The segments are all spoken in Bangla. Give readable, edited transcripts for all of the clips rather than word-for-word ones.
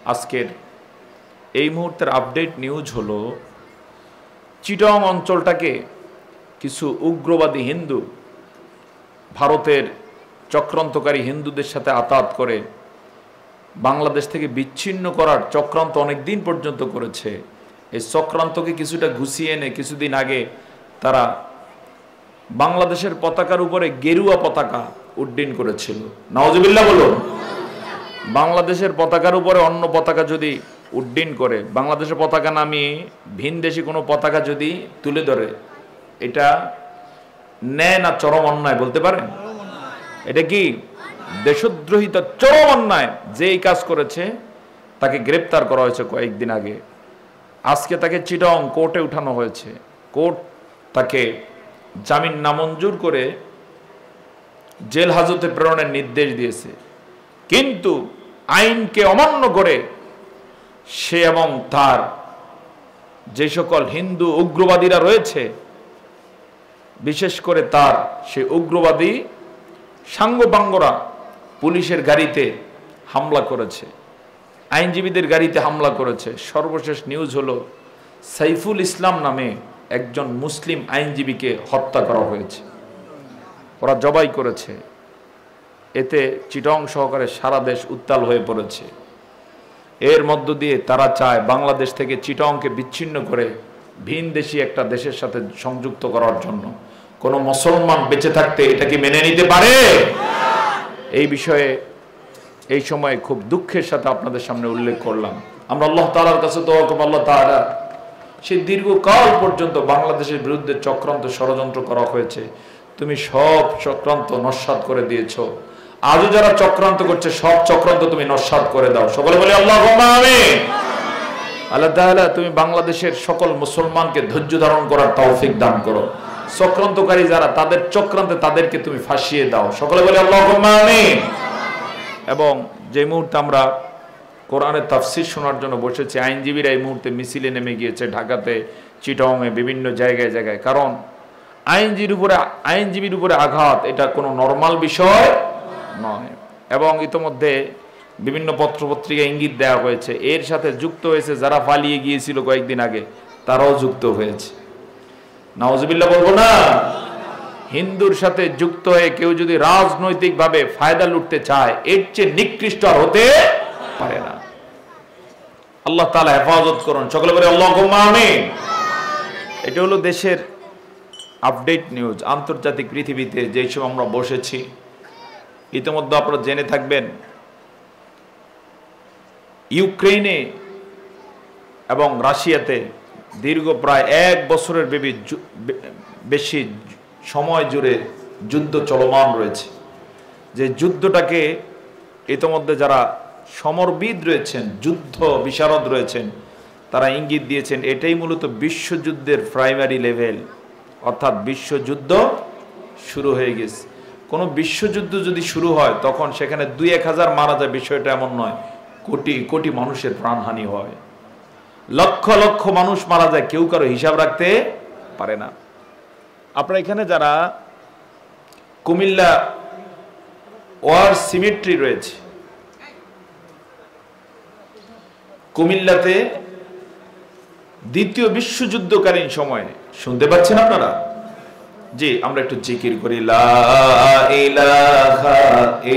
আজকের এই মুহূর্তের আপডেট নিউজ হলো চিটং অঞ্চলটাকে কিছু উগ্রবাদী হিন্দু ভারতের চক্রান্তকারী হিন্দুদের সাথে আতাত করে বাংলাদেশ থেকে বিচ্ছিন্ন করার চক্রান্ত অনেক দিন পর্যন্ত করেছে। এই চক্রান্তকে কিছুটা গুছিয়ে এনে কিছুদিন আগে তারা বাংলাদেশের পতাকার উপরে গেরুয়া পতাকা উড্ডীন করেছিল। নাউজুবিল্লাহ বলুন। বাংলাদেশের পতাকার উপরে অন্য পতাকা যদি উড্ডীন করে, বাংলাদেশের পতাকা নামিয়ে ভিনদেশি কোনো পতাকা যদি তুলে ধরে, এটা ন্যায় না চরম অন্যায় বলতে পারেন? এটা কি দেশদ্রোহিতা, চরম অন্যায়। যে এই কাজ করেছে তাকে গ্রেপ্তার করা হয়েছে কয়েকদিন আগে। আজকে তাকে চিটং কোর্টে উঠানো হয়েছে। কোর্ট তাকে জামিন নামঞ্জুর করে জেল হাজতে প্রেরণের নির্দেশ দিয়েছে। কিন্তু আইনকে অমান্য করে সে এবং তার যে সকল হিন্দু উগ্রবাদীরা রয়েছে, বিশেষ করে তার সে উগ্রবাদী সাঙ্গপাঙ্গরা পুলিশের গাড়িতে হামলা করেছে, আইনজীবীদের গাড়িতে হামলা করেছে। সর্বশেষ নিউজ হলো সাইফুল ইসলাম নামে একজন মুসলিম আইনজীবীকে হত্যা করা হয়েছে, ওরা জবাই করেছে। এতে চিটং সহকারে সারা দেশ উত্তাল হয়ে পড়েছে। এর মধ্য দিয়ে তারা চায় বাংলাদেশ থেকে চিটংকে বিচ্ছিন্ন করে ভিনদেশি একটা দেশের সাথে সংযুক্ত করার জন্য। কোন মুসলমান বেঁচে থাকতে এটা কি মেনে নিতে পারে? এই বিষয়ে এই সময় খুব দুঃখের সাথে আপনাদের সামনে উল্লেখ করলাম। আমরা আল্লাহ তাআলার কাছে দোয়া করব, আল্লাহ তাআলা সেই দীর্ঘকাল পর্যন্ত বাংলাদেশের বিরুদ্ধে চক্রান্ত ষড়যন্ত্র করা হয়েছে, তুমি সব চক্রান্ত নস্যাৎ করে দিয়েছো। আজও যারা চক্রান্ত করছে সব চক্রান্ত তুমি নস্যাৎ করে দাও। সকলে বলি আল্লাহুম্মা আমিন। আল্লাহ তাআলা তুমি বাংলাদেশের সকল মুসলমানকে ধৈর্য ধারণ করার তৌফিক দান করো। চক্রান্তকারী যারা, তাদের চক্রান্তে তাদেরকে তুমি ফাঁসিয়ে দাও। সকলে বলি আল্লাহুম্মা আমিন। এবং যে মুহূর্তে আমরা কোরআনের তাফসীর শোনার জন্য বসেছি, আইনজীবীরা এই মুহূর্তে মিছিলে নেমে গিয়েছে ঢাকাতে, চিটংয়ে, বিভিন্ন জায়গায় জায়গায়। কারণ আইনজীবীর উপরে আঘাত এটা কোনো নরমাল বিষয় নয়। এবং ইতোমধ্যে বিভিন্ন পত্রপত্রিকা ইঙ্গিত দেওয়া হয়েছে, এর সাথে যুক্ত হয়েছে যারা পালিয়ে গিয়েছিল কয়েকদিন আগে, তারাও যুক্ত হয়েছে। নাউজুবিল্লাহ বলবো না? হিন্দুর সাথে যুক্ত হয়ে কেউ যদি রাজনৈতিকভাবে ফায়দা লুটতে চায়, এর চেয়ে নিকৃষ্ট আর হতে পারে না। আল্লাহ তাআলা হেফাজত করুন। সকলে বলে আল্লাহুম্মা আমিন। এটা হলো দেশের আপডেট নিউজ। আন্তর্জাতিক পৃথিবীতে যেই সব আমরা বসেছি, ইতিমধ্যে আপনারা জেনে থাকবেন ইউক্রেনে এবং রাশিয়াতে দীর্ঘ প্রায় 1 বছরের বেশি সময় জুড়ে যুদ্ধ চলমান রয়েছে। যে যুদ্ধটাকে ইতিমধ্যে যারা সমরবিদ রয়েছেন, যুদ্ধ বিশারদ রয়েছেন, তারা ইঙ্গিত দিয়েছেন এটাই মূলত বিশ্বযুদ্ধের প্রাইমারি লেভেল, অর্থাৎ বিশ্বযুদ্ধ শুরু হয়ে গেছে। কোনো বিশ্বযুদ্ধ যদি শুরু হয় তখন সেখানে 2-1 হাজার মারা যায়, বিষয়টা এমন নয়, কোটি কোটি মানুষের প্রাণহানি হয়, লক্ষ লক্ষ মানুষ মারা যায়, কেউ কারো হিসাব রাখতে পারে না। আপনারা এখানে যারা কুমিল্লা ওয়ার সিমেট্রি রয়েছে, কুমিল্লাতে দ্বিতীয় বিশ্বযুদ্ধকালীন সময়ে শুনতে পাচ্ছেন আপনারা? জি, আমরা একটু জিকির করি, লা ইলাহা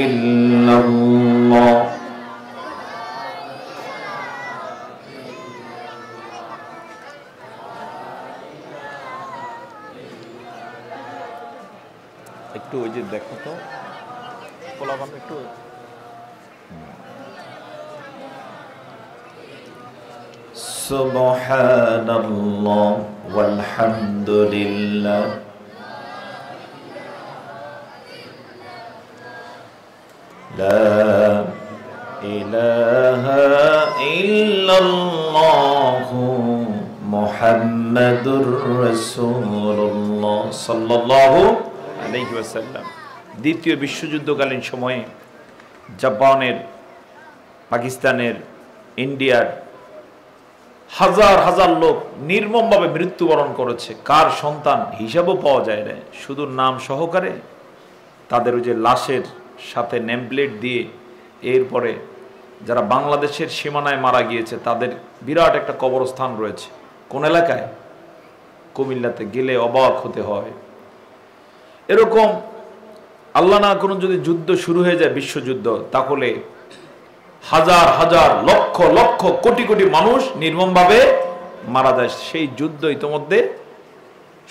ইল্লাল্লাহ। একটু ওই যে দেখো তো পোলাপান একটু। সুবহানাল্লাহ ওয়ালহামদুলিল্লাহ লা ইলাহা ইল্লাল্লাহ মুহাম্মাদুর রাসূলুল্লাহ সাল্লাল্লাহু আলাইহি ওয়াসাল্লাম। দ্বিতীয় বিশ্বযুদ্ধকালীন সময়ে জাপানের, পাকিস্তানের, ইন্ডিয়ার হাজার হাজার লোক নির্মমভাবে মৃত্যুবরণ করেছে। কার সন্তান হিসাবও পাওয়া যায় না, শুধু নাম সহকারে তাদের ওই যে লাশের সাথে নেমপ্লেট দিয়ে এরপরে যারা বাংলাদেশের সীমানায় মারা গিয়েছে তাদের বিরাট একটা কবরস্থান রয়েছে। কোন এলাকায়? কুমিল্লাতে। গেলে অবাক হতে হয়। এরকম আল্লাহ না করুন যদি যুদ্ধ শুরু হয়ে যায়, বিশ্বযুদ্ধ, তাহলে হাজার হাজার লক্ষ লক্ষ কোটি কোটি মানুষ নির্মমভাবে মারা যায়। সেই যুদ্ধ ইতোমধ্যে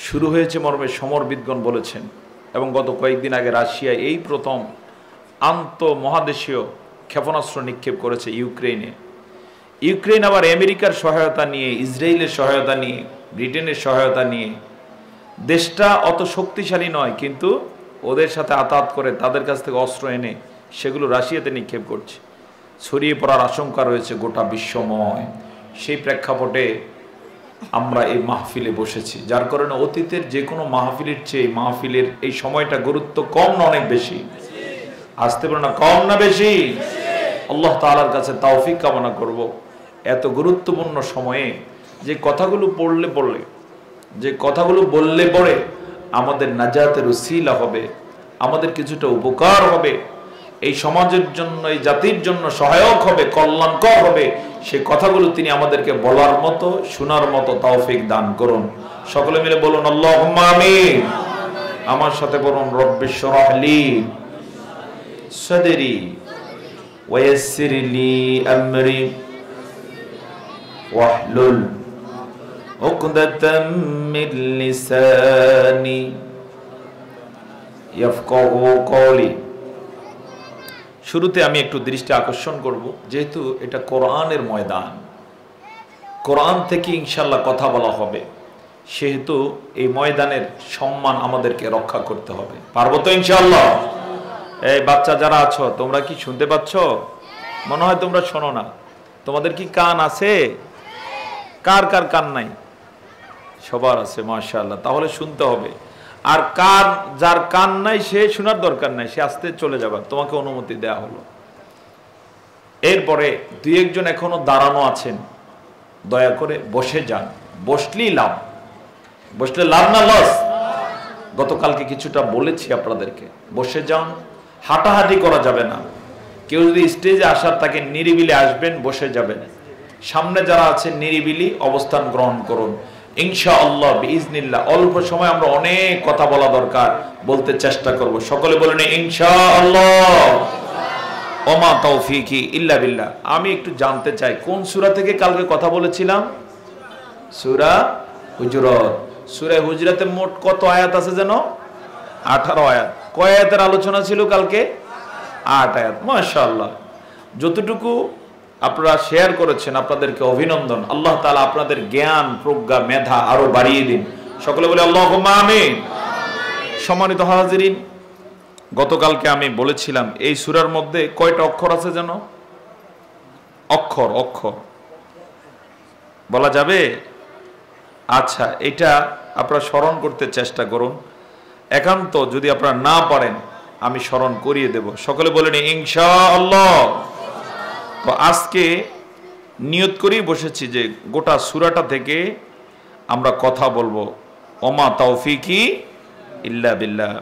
শুরু হয়েছে মর্মে সমরবিদগণ বলেছেন। এবং গত কয়েকদিন আগে রাশিয়া এই প্রথম আন্তঃমহাদেশীয় ক্ষেপণাস্ত্র নিক্ষেপ করেছে ইউক্রেনে। ইউক্রেন আবার আমেরিকার সহায়তা নিয়ে, ইসরায়েলের সহায়তা নিয়ে, ব্রিটেনের সহায়তা নিয়ে, দেশটা অত শক্তিশালী নয়, কিন্তু ওদের সাথে আতাত করে তাদের কাছ থেকে অস্ত্র এনে সেগুলো রাশিয়াতে নিক্ষেপ করছে। ছড়িয়ে পড়ার আশঙ্কা রয়েছে গোটা বিশ্বময়। সেই প্রেক্ষাপটে আমরা এই মাহফিলে বসেছি, যার কারণে অতীতের যে কোনো মাহফিলের চেয়ে মাহফিলের এই সময়টা গুরুত্ব কম না অনেক বেশি? আসতে পারে না, কম না বেশি? আল্লাহ তাআলার কাছে তৌফিক কামনা করব এত গুরুত্বপূর্ণ সময়ে যে কথাগুলো যে কথাগুলো বললে পরে আমাদের নাজাতের উসিলা হবে, আমাদের কিছুটা উপকার হবে, এই সমাজের জন্য, এই জাতির জন্য সহায়ক হবে, কল্যাণকর হবে, সেই কথাগুলো তিনি আমাদেরকে বলার মতো, শোনার মতো তৌফিক দান করুন। সকলে মিলে বলুন আল্লাহুম্মা আমিন। আমার সাথে বলুন রব্বিশ শরহ লি সাদরি ওয়া ইয়াসসির লি আমরি ওয়াহলুল উকদাতাম মিন লিসানি ইয়াফকাহু কওলি। শুরুতে আমি একটু দৃষ্টি আকর্ষণ করব, যেহেতু এটা কোরআনের ময়দান, কোরআন থেকে ইনশাল্লাহ কথা বলা হবে, সেহেতু এই ময়দানের সম্মান আমাদেরকে রক্ষা করতে হবে। পারবো তো ইনশাল্লাহ? এই বাচ্চা যারা আছো, তোমরা কি শুনতে পাচ্ছ? মনে হয় তোমরা শোনো না। তোমাদের কি কান আছে? কার কার কান নাই? সবার আছে, মাশাআল্লাহ। তাহলে শুনতে হবে। আর যার কান নাই সে শোনার দরকার নাই, সে আসতে চলে যাবে, তোমাকে অনুমতি দেয়া হলো। এরপরে দুই একজন এখনো দাঁড়ানো আছেন, দয়া করে বসে যান। বসলেই লাভ। বসলে লাভ না লস? গতকালকে কিছুটা বলেছি আপনাদেরকে। বসে যান, হাঁটাহাঁটি করা যাবে না। কেউ যদি স্টেজে আসার তাকে নিরিবিলি আসবেন, বসে যাবেন। সামনে যারা আছেন নিরিবিলি অবস্থান গ্রহণ করুন ইনশাআল্লাহ বিইজনিল্লাহ। অল্প সময় আমরা অনেক কথা বলা দরকার, বলতে চেষ্টা করব। সকলে বলেন ইনশাআল্লাহ। ওমা তৌফিকি ইল্লা বিল্লাহ। আমি একটু জানতে চাই কোন সূরা থেকে কালকে কথা বলেছিলাম? সূরা হুজুরাত। সূরা হুজুরাতে মোট কত আয়াত আছে যেন? 18 আয়াত। কয় আয়াতের আলোচনা ছিল কালকে? 8 আয়াত। মাশাআল্লাহ। যতটুকু আপনারা শেয়ার করেছেন আপনাদেরকে অভিনন্দন। আল্লাহ তাআলা আপনাদের জ্ঞান, প্রজ্ঞা, মেধা আরো বাড়িয়ে দিন। সকলে বলে আল্লাহুম্মা আমিন। সম্মানিত হাজিরিন, গতকালকে আমি বলেছিলাম এই সূরার মধ্যে কয়টা অক্ষর আছে যেন? অক্ষর বলা যাবে? আচ্ছা, এটা আপনারা স্মরণ করতে চেষ্টা করুন। একান্ত যদি আপনারা না পারেন আমি স্মরণ করিয়ে দেব। সকলে বলেন ইনশাআল্লাহ। তো আজকে নিয়ত করেই বসেছি যে গোটা সূরাটা থেকে আমরা কথা বলবো। ওমা তৌফিকি ইল্লা বিল্লাহ।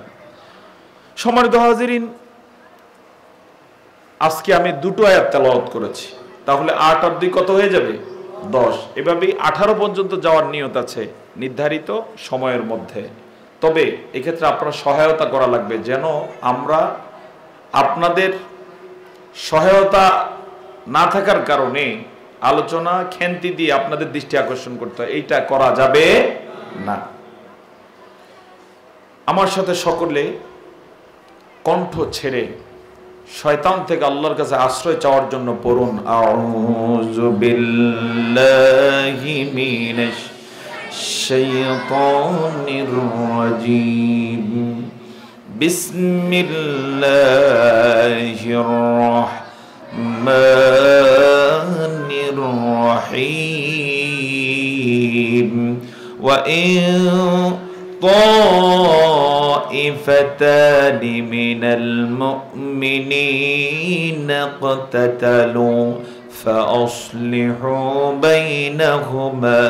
সম্মানিত হাজিরিন, আজকে আমি 2টো আয়াত তেলাওয়াত করেছি, তাহলে 8 আর 2 কত হয়ে যাবে? 10। এভাবেই 18 পর্যন্ত যাওয়ার নিয়ত আছে নির্ধারিত সময়ের মধ্যে। তবে এক্ষেত্রে আপনারা সহায়তা করা লাগবে, যেন আমরা আপনাদের সহায়তা না থাকার কারণে আলোচনা খেন্তি দিয়ে আপনাদের দৃষ্টি আকর্ষণ করতে হয়, এইটা করা যাবে না। আমার সাথে সকলে কণ্ঠ ছেড়ে শয়তান থেকে আল্লাহর কাছে আশ্রয় চাওয়ার জন্য পড়ুন আউযু বিল্লাহি মিনাশ শাইতানির রাজীম বিসমিল্লাহির রাহমানির রাহিম ওয়া ইন طائفتان من المؤمنين اقتتلوا فأصلحوا بينهما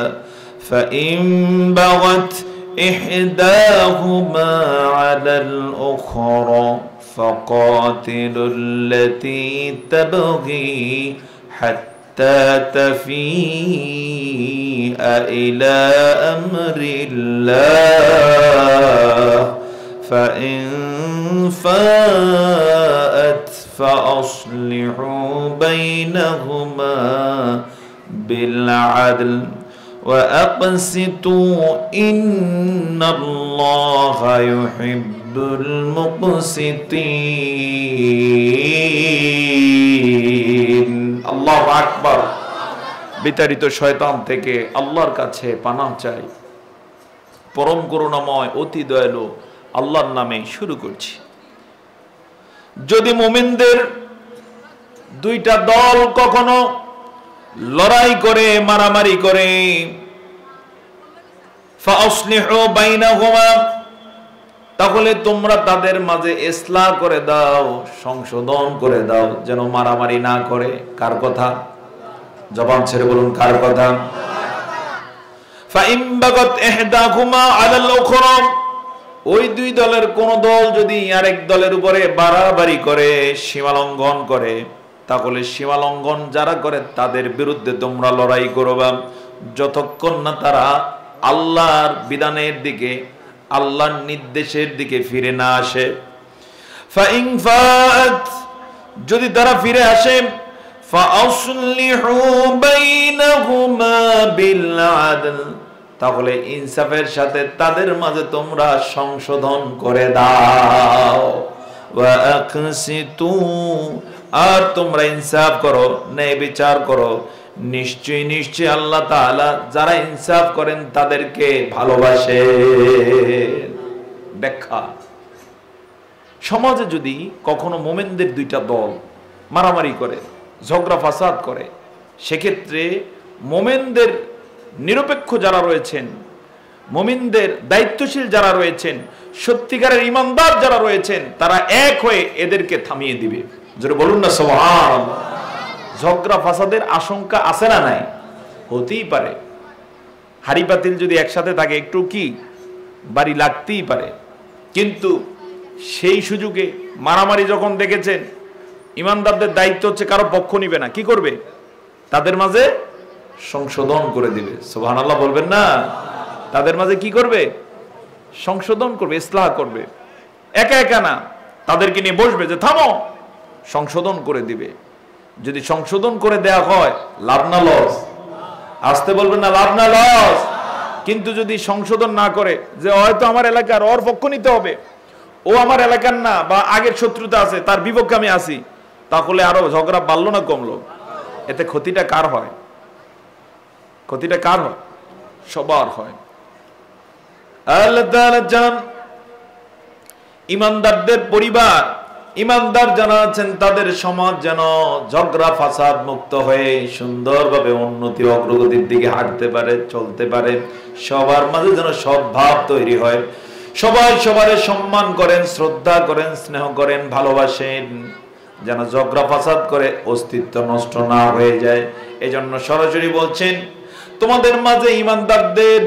فإن بغت إحداهما على الأخرى فقاتلوا التي تبغي حتى تفيء إلى أمر الله فإن فاءت فأصلحوا بينهما بالعدل وأقسطوا إن الله يحب المقسطين الله أكبر বিতাড়িত শয়তান থেকে আল্লাহর কাছে পানাহ চাই। পরম করুণাময় অতি দয়ালু আল্লাহর নামে শুরু করছি। যদি মুমিনদের দুইটা দল কখনো লড়াই করে মারামারি করে ফাসলিহু বাইনাহুমা তাহলে তোমরা তাদের মাঝে ইসলাহ করে দাও, সংশোধন করে দাও, যেন মারামারি না করে। কার কথা? জবান ছেড়ে বলুন, কার কথা? ফাইম বাগাত ইহদাকুমা আলাল উখরা ওই দুই দলের কোন দল যদি আরেক দলের উপরে বাড়াবাড়ি করে, সীমা লঙ্ঘন করে, তাহলে সীমা লঙ্ঘন যারা করে তাদের বিরুদ্ধে তোমরা লড়াই করবা যতক্ষণ না তারা আল্লাহর বিধানের দিকে, আল্লাহর নির্দেশের দিকে ফিরে না আসে। ফাইন ফাআত যদি তারা ফিরে আসে ফাআসলিহু বাইনাহুমা বিল আদল তাহলে ইনসাফের সাথে তাদের মাঝে তোমরা সংশোধন করে দাও। ওয়া আকসিতু আর তোমরা ইনসাফ করো, ন্যায় বিচার করো। নিশ্চয়ই নিশ্চয়ই আল্লাহ তাআলা যারা ইনসাফ করেন তাদেরকে ভালোবাসে। ব্যাখ্যা: সমাজে যদি কখনো মুমিনদের দুইটা দল মারামারি করে, ঝগড়া ফাসাদ করে, সেক্ষেত্রে মুমিনদের নিরপেক্ষ যারা রয়েছেন, মুমিনদের দায়িত্বশীল যারা রয়েছেন, সত্যিকারের ঈমানদার যারা রয়েছেন, তারা এক হয়ে এদেরকে থামিয়ে দিবে। জোরে বলুন না সুবহানাল্লাহ। ঝগড়া ফাসাদের আশঙ্কা আছে না নাই? হতেই পারে। হাড়ি পাতিল যদি একসাথে থাকে একটু কি বাড়ি লাগতেই পারে, কিন্তু সেই সুযোগে মারামারি যখন দেখেছেন, ঈমানদারদের দায়িত্ব হচ্ছে কারো পক্ষ নিবে না, কি করবে? তাদের মাঝে সংশোধন করে দিবে। সুবহানাল্লাহ বলবেন না? তাদের মাঝে কি করবে? সংশোধন করবে, ইসলাহ করবে। একা একা না, তাদেরকে নিয়ে বসবে যে থামো, সংশোধন করে দিবে। যদি সংশোধন করে দেয়া হয়, লাভ না লস? আসতে বলবেন না, লাভ না লস? কিন্তু যদি সংশোধন না করে, যে হয়তো আমার এলাকার, ওর পক্ষ নিতে হবে, ও আমার এলাকার না, বা আগের শত্রুতা আছে, তার বিপক্ষে আমি আসি, তাহলে আরো ঝগড়া বাড়লো না কমলো? এতে ক্ষতিটা কার হয়? ক্ষতিটা কার হয়? সবার হয়। আল্লাহ তাআলা জান ঈমানদারদের পরিবার, ঈমানদার যারা আছেন তাদের সমাজ যেন ঝগড়া ফাসাদ মুক্ত হয়ে সুন্দরভাবে উন্নতি অগ্রগতির দিকে হাঁটতে পারে, চলতে পারে। সবার মাঝে যেন সদ্ভাব তৈরি হয়, সবাই সবার সম্মান করেন, শ্রদ্ধা করেন, স্নেহ করেন, ভালোবাসেন, যেন ঝগড়া ফাসাদ করে অস্তিত্ব নষ্ট না হয়ে যায়। এজন্য সরাসরি বলছেন, তোমাদের মাঝে ঈমানদারদের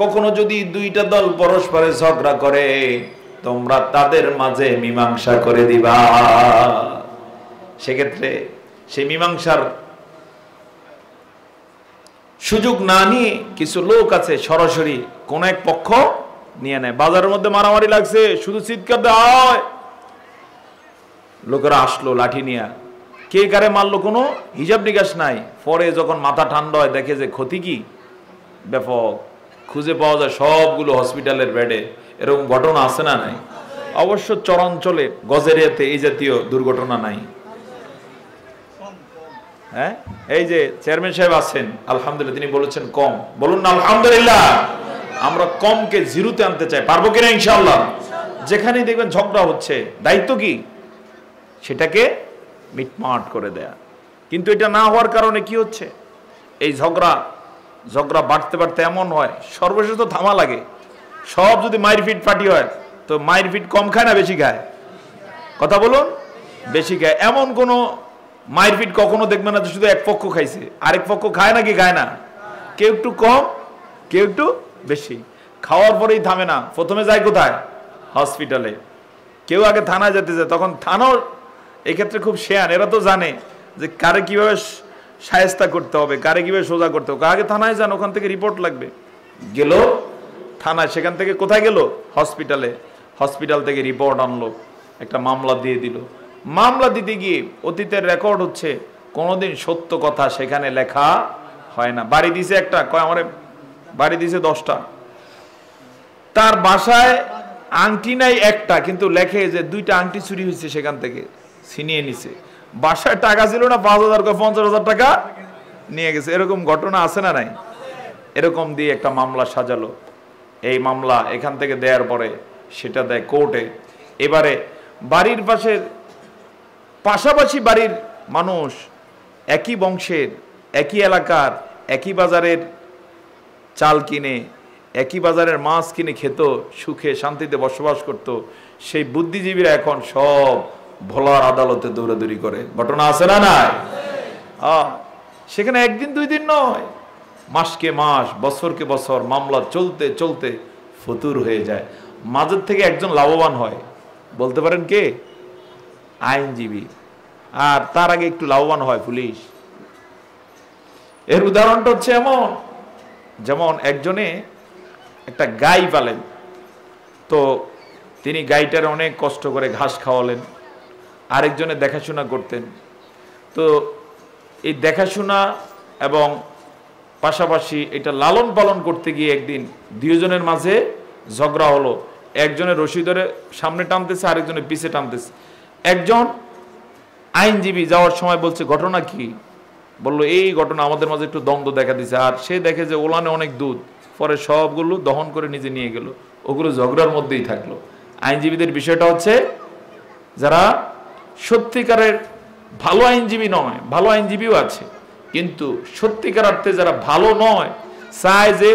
কখনো যদি দুইটা দল পরস্পরে ঝগড়া করে, তোমরা তাদের মাঝে মীমাংসা করে দিবা। সেক্ষেত্রে সেই মীমাংসার সুযোগ না নিয়ে কিছু লোক আছে সরাসরি কোন এক পক্ষ নিয়ে নেয়। বাজারের মধ্যে মারামারি লাগছে, শুধু চিৎকার দেওয়া, লোকেরা আসলো লাঠি নিয়ে, কে কারে মারলো কোনো হিসাব নিকাশ নাই। পরে যখন মাথা ঠান্ডা হয়, দেখে যে ক্ষতি কি ব্যাপক, খুঁজে পাওয়া যায় সবগুলো হসপিটালের বেডে। এরকম ঘটনা আছে না নাই? অবশ্য চরাঞ্চলে গজেরিয়াতে এই জাতীয় দুর্ঘটনা নাই। হ্যাঁ, এই যে চেয়ারম্যান সাহেব আছেন, আলহামদুলিল্লাহ, তিনি বলেছেন কম। বলুন না আলহামদুলিল্লাহ। আমরা কমকে জিরোতে আনতে চাই, পারবো কিনা ইনশাআল্লাহ। যেখানেই দেখবেন ঝগড়া হচ্ছে, দায়িত্ব কি? সেটাকে মিটমাট করে দেয়া। কিন্তু এটা না হওয়ার কারণে কি হচ্ছে? এই ঝগড়া বাড়তে বাড়তে এমন হয়, সর্বশেষ তো থামা লাগে। সব যদি মায়ের ফিট ফাটি হয়, তো মায়ের ফিট কম খায় না বেশি খায়? কথা বলুন, বেশি খায়। এমন কোন মায়ের ফিট কখনো দেখবে না যে শুধু এক পক্ষ খাইছে, আরেক পক্ষ খায় নাকি? খায় না। কেউ একটু কম, কেউ একটু বেশি। খাওয়ার পরেই থামে না, প্রথমে যায় কোথায়? হসপিটালে। কেউ আগে থানায় যেতে যায়, তখন থানাও এক্ষেত্রে খুব শেয়ান, এরা তো জানে যে কারে কিভাবে শায়েস্তা করতে হবে, কারে কিভাবে সোজা করতে হবে। আগে থানায় যান, ওখান থেকে রিপোর্ট লাগবে। গেল থানায়, সেখান থেকে কোথায় গেল? হসপিটালে। হসপিটাল থেকে রিপোর্ট আনলো, একটা মামলা দিয়ে দিল। মামলা দিতে গিয়ে অতীতের রেকর্ড হচ্ছে কোনোদিন সত্য কথা সেখানে লেখা হয় না। বাড়ি দিছে একটা, কয় আমার বাড়ি দিছে 10টা। তার বাসায় আংটি নাই একটা, কিন্তু লেখে যে 2টা আংটি চুরি হয়েছে, সেখান থেকে ছিনিয়ে নিছে। বাসায় টাকা ছিল না 5,000, 50,000 টাকা নিয়ে গেছে। এরকম ঘটনা আছে না নাই? এরকম দিয়ে একটা মামলা সাজালো। এই মামলা এখান থেকে দেওয়ার পরে সেটা দেয় কোর্টে। এবারে বাড়ির পাশাপাশি বাড়ির মানুষ, একই বংশের, একই এলাকার, একই বাজারের চাল কিনে, একই বাজারের মাছ কিনে খেত, সুখে শান্তিতে বসবাস করত। সেই বুদ্ধিজীবীরা এখন সব ভোলার আদালতে দৌড়াদৌড়ি করে। ঘটনা আছে না নাই? সেখানে একদিন 2 দিন নয়, মাসকে মাস, বছরকে বছর মামলা চলতে চলতে ফতুর হয়ে যায়। মাঝের থেকে একজন লাভবান হয়, বলতে পারেন কে? আইনজীবী। আর তার আগে একটু লাভবান হয় পুলিশ। এর উদাহরণটা হচ্ছে এমন, যেমন একজনে একটা গাই পালেন, তো তিনি গাইটার অনেক কষ্ট করে ঘাস খাওয়ালেন, আরেকজনে দেখাশোনা করতেন। তো এই দেখাশোনা এবং পাশাপাশি এটা লালন পালন করতে গিয়ে একদিন 2 জনের মাঝে ঝগড়া হলো। একজনের রশি ধরে সামনে টানতেছে, আরেকজনের পিছে টানতেছে। একজন আইনজীবী যাওয়ার সময় বলছে, ঘটনা কি? বলল, এই ঘটনা, আমাদের মাঝে একটু দ্বন্দ্ব দেখা দিছে। আর সে দেখে যে ওলানে অনেক দুধ, পরে সবগুলো দহন করে নিজে নিয়ে গেল, ওগুলো ঝগড়ার মধ্যেই থাকলো। আইনজীবীদের বিষয়টা হচ্ছে, যারা সত্যিকারের ভালো আইনজীবী নয়, ভালো আইনজীবীও আছে, কিন্তু সত্যিকার অর্থে যারা ভালো নয়, চায় যে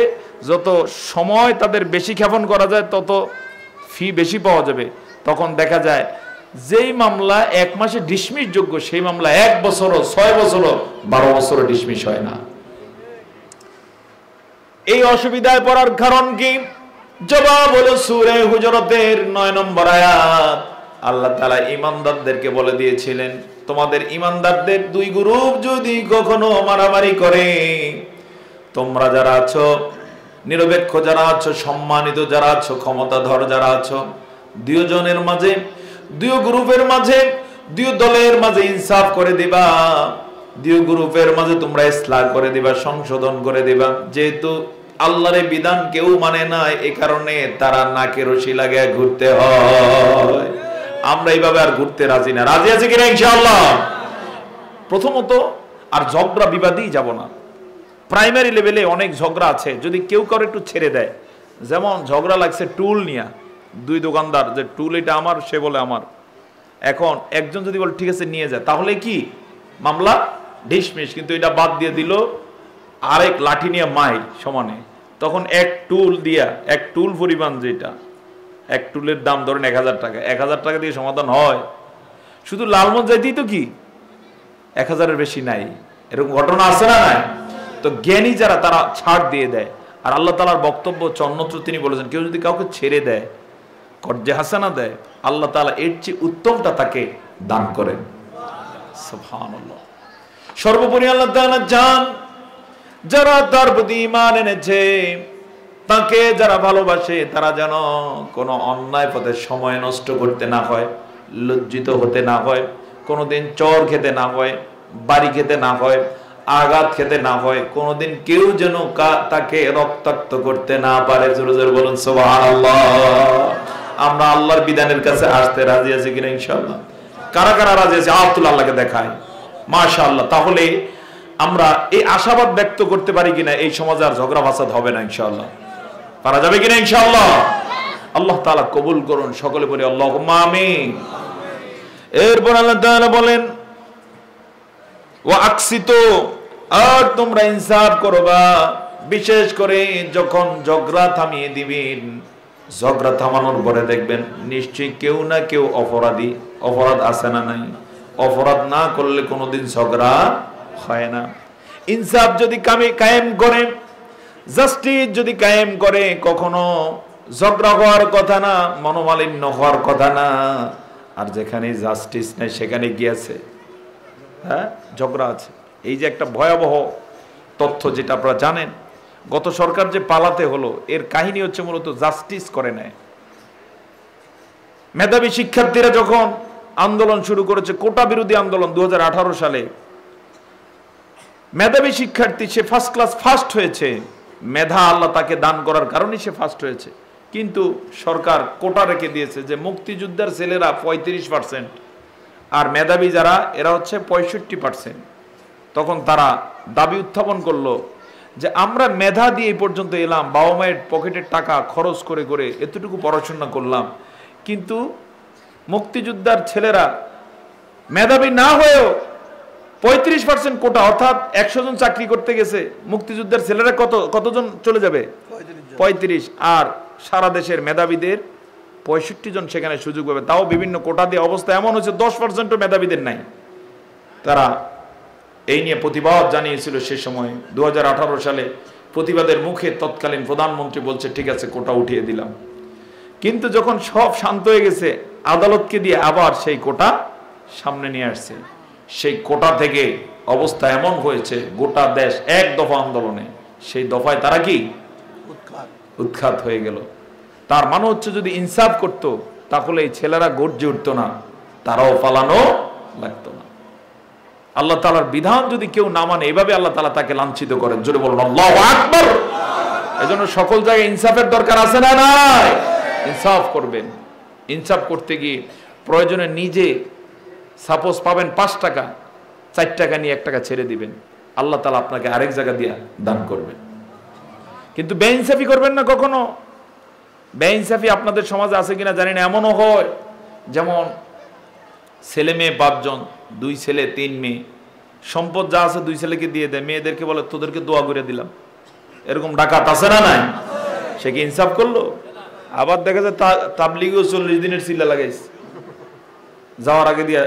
যত সময় তাদের বেশি ক্ষেপণ করা যায় তত ফি বেশি পাওয়া যাবে। তখন দেখা যায় যেই মামলা 1 মাসে ডিসমিস যোগ্য, সেই মামলা 1 বছরও, 6 বছরও, 12 বছরও ডিসমিস হয় না। এই অসুবিধায় পড়ার কারণ কি? জবাব হলো সূরা হুজুরাতের 9 নম্বর আয়াত। আল্লাহ তাআলা ঈমানদারদেরকে বলে দিয়েছিলেন, তোমাদের ঈমানদারদের 2 গ্রুপ যদি কখনো মারামারি করে, তোমরা যারা আছো, নিরপেক্ষ যারা আছো, সম্মানিত যারা আছো, ক্ষমতাধর যারা আছো, 2 জনের মাঝে, 2 গ্রুপের মাঝে, 2 দলের মাঝে ইনসাফ করে দিবা। 2 গ্রুপের মাঝে তোমরা ইসলাহ করে দিবা, সংশোধন করে দিবা। যেহেতু আল্লাহর বিধান কেউ মানে না, এই কারণে তারা নাকে রশি লাগিয়ে ঘুরতে হয়। আমরা এইভাবে আর ঘুরতে রাজি না। রাজি আছে কিনা ইনশাআল্লাহ? প্রথমত, আর ঝগড়া বিবাদই যাব না। প্রাইমারি লেভেলে অনেক ঝগড়া আছে, যদি কেউ কারো একটু ছেড়ে দেয়। যেমন ঝগড়া লাগছে টুল নিয়ে, 2 দোকানদার, যে টুল এটা আমার, সে বলে আমার। এখন একজন যদি বলে ঠিক আছে নিয়ে যায়, তাহলে কি মামলা ডিসমিস। কিন্তু এটা বাদ দিয়ে দিল আরেক লাঠি নিয়ে মাইল সমানে, তখন এক টুল দিয়া, এক টুল পরিমাণ, যেটা এক টুলের দাম ধরেন 1000 টাকা, 1000 টাকা দিয়ে সমাধান হয়? শুধু লালমোহন যাইতেই তো কি 1000-এর বেশি নাই। এরকম ঘটনা আছে না নাই? তো জ্ঞানী যারা, তারা ছাড় দিয়ে দেয়। আর আল্লাহ তাআলার বক্তব্য অন্যত্র তিনি বলেছেন, কেউ যদি কাউকে ছেড়ে দেয়, কর্জে হাসানা দেয়, আল্লাহ তাআলা এর চেয়ে উত্তমটা তাকে দান করেন। সুবহানাল্লাহ। সর্বোপরি আল্লাহ তাআলা জান, যারা তার প্রতি ঈমান এনেছে, তাকে যারা ভালোবাসে, তারা যেন কোনো অন্যায় পথে সময় নষ্ট করতে না হয়, লজ্জিত হতে না হয়, কোনোদিন চর খেতে না হয়, বাড়ি খেতে না হয়, আঘাত খেতে না হয়, কোনোদিন কেউ যেন তাকে রক্তাক্ত করতে না পারে। জোরে জোরে বলুন সুবহানাল্লাহ। আমরা আল্লাহর বিধানের কাছে আসতে রাজি আছি কিনা ইনশাআল্লাহ? কারা কারা রাজি আছে? আল্লাহ আল্লাহকে দেখায়, মাশাআল্লাহ। তাহলে আমরা এই আশাবাদ ব্যক্ত করতে পারি কিনা এই সমাজে আর ঝগড়া ফাসাদ হবে না ইনশাআল্লাহ? পারা যাবে কিনা ইনশাআল্লাহ? আল্লাহ তাআলা কবুল করুন, সকলে বলি আল্লাহুম্মা আমিন। এরপর আল্লাহ তাআলা বলেন, ওয়া আকসিতু, আর তোমরা ইনসাফ করবা, বিশেষ করে যখন ঝগড়া থামিয়ে দিবেন। ঝগড়া থামানোর পরে দেখবেন নিশ্চয়ই কেউ না কেউ অপরাধী। অপরাধ আছে না নাই? অপরাধ না করলে কোনোদিন ঝগড়া হয় না। ইনসাফ যদি কায়েম করে, জাস্টিস যদি কায়েম করে, কখনো ঝগড়া হওয়ার কথা না, মনোমালিন্য হওয়ার কথা না, আর যেখানে জাস্টিস নেই সেখানে গিয়েছে হ্যাঁ ঝগড়া আছে। এই যে একটা ভয়াবহ তথ্য যেটা আপনারা জানেন, গত সরকার যে পালাতে হলো এর কাহিনী হচ্ছে মূলত জাস্টিস করে নেয়। মেধাবী শিক্ষার্থীরা যখন আন্দোলন শুরু করেছে, কোটা বিরোধী আন্দোলন 2018 সালে, মেধাবী শিক্ষার্থী সে ফার্স্ট ক্লাস ফার্স্ট হয়েছে, মেধা আল্লাহ তাকে দান করার কারণে সে ফার্স্ট হয়েছে। কিন্তু সরকার কোটা রেখে দিয়েছে যে মুক্তিযোদ্ধার ছেলেরা 35% আর মেধাবী যারা এরা হচ্ছে 65%। তখন তারা দাবি উত্থাপন করলো যে আমরা মেধা দিয়ে এই পর্যন্ত এলাম, বাবা মায়ের পকেটের টাকা খরচ করে করে এতটুকু পড়াশোনা করলাম, কিন্তু মুক্তিযোদ্ধার ছেলেরা মেধাবী না হয়েও 35% কোটা, অর্থাৎ 100 জন চাকরি করতে গেছে, মুক্তিযোদ্ধার ছেলেরা কতজন চলে যাবে? 35। আর সারা দেশের মেধাবীদের 65 জন সেখানে সুযোগ পাবে, তাও বিভিন্ন কোটা দিয়ে। অবস্থা এমন হচ্ছে 10% মেধাবীদের নাই। তারা এই নিয়ে প্রতিবাদ জানিয়েছিল সে সময় 2018 সালে। প্রতিবাদের মুখে তৎকালীন প্রধানমন্ত্রী বলছে ঠিক আছে কোটা উঠিয়ে দিলাম। কিন্তু যখন সব শান্ত হয়ে গেছে, আদালতকে দিয়ে আবার সেই কোটা সামনে নিয়ে আসছে। সেই কোটা থেকে অবস্থা এমন হয়েছে, গোটা দেশ এক দফা আন্দোলনে সেই দফায় তারা কি উৎখাত হয়ে গেল। তার মানে হচ্ছে যদি ইনসাফ করত তাহলে এই ছেলেরা গর্জে উঠত না, তারাও পালানো লাগতো না। আল্লাহ তাআলার বিধান যদি কেউ না মানে, এভাবে আল্লাহ তাআলা তাকে লাঞ্ছিত করেন। জোরে বলুন আল্লাহু আকবার। এজন্য সকল জায়গায় ইনসাফের দরকার আছে না নাই? ইনসাফ করবেন। ইনসাফ করতে গিয়ে প্রয়োজনে নিজে সাপোজ পাবেন 5 টাকা, 4 টাকা নিয়ে 1 টাকা ছেড়ে দিবেন, আল্লাহ তাআলা আপনাকে আরেক জায়গা দিয়ে দান করবেন। কিন্তু বেইনসাফি করবেন না কখনো। বেইনসাফি আপনাদের সমাজে আছে কিনা জানি না, এমনও হয় যেমন ছেলে মেয়ে 5 জন, 2 ছেলে 3 মেয়ে, সম্পদ যা আছে 2 ছেলেকে দিয়ে দেয়, মেয়েদেরকে বলে তোদেরকে দোয়া করে দিলাম। এরকম ডাকাত আছে না নাই? সে কি ইনসাফ করলো? আবার দেখা যায় তাবলিগও 40 দিনের চিল্লা লাগাইছে, যাওয়ার আগে দিয়ে